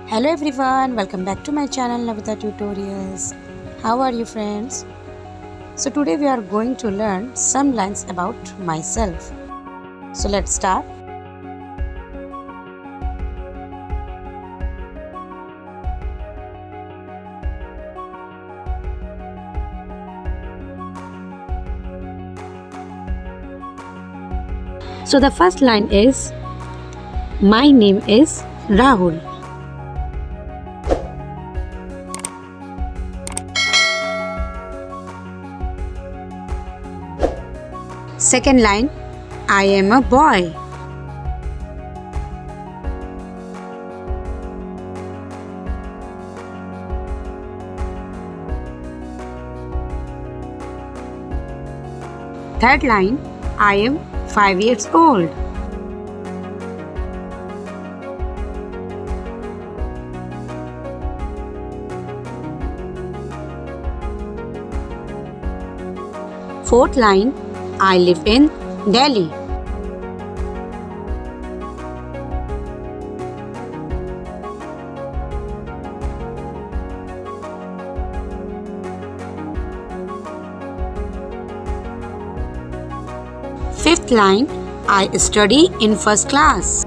Hello everyone, welcome back to my channel NavitaTutorials. How are you friends? So today we are going to learn some lines about myself. So let's start. So the first line is, my name is Rahul. Second line, I am a boy. Third line, I am 5 years old. Fourth line, I live in Delhi. Fifth line, I study in first class.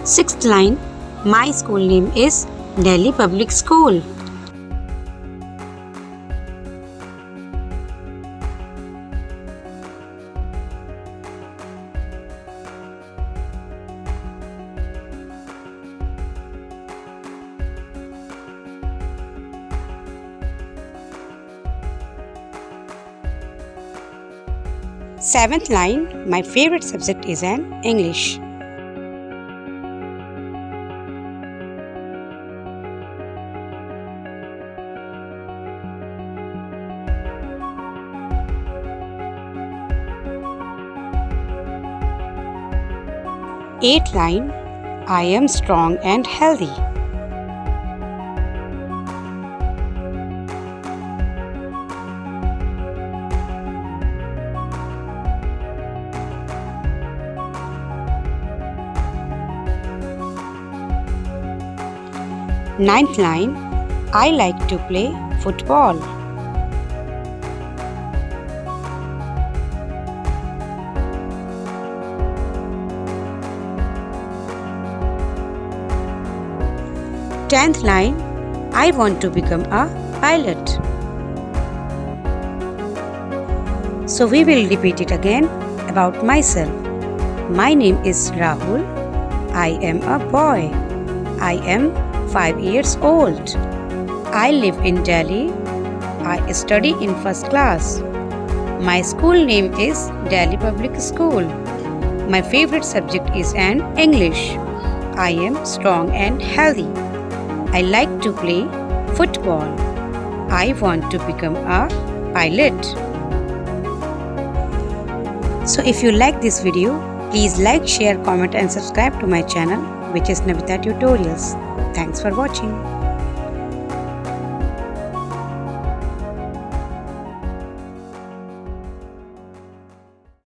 Sixth line, my school name is Delhi Public School. Seventh line, my favorite subject is English. Eighth line, I am strong and healthy. Ninth line, I like to play football. Tenth line, I want to become a pilot. So we will repeat it again about myself. My name is Rahul. I am a boy. I am 5 years old. I live in Delhi. I study in first class. My school name is Delhi Public School. My favorite subject is English. I am strong and healthy. I like to play football. I want to become a pilot. So if you like this video, please like, share, comment and subscribe to my channel, which is NavitaTutorials. Thanks for watching.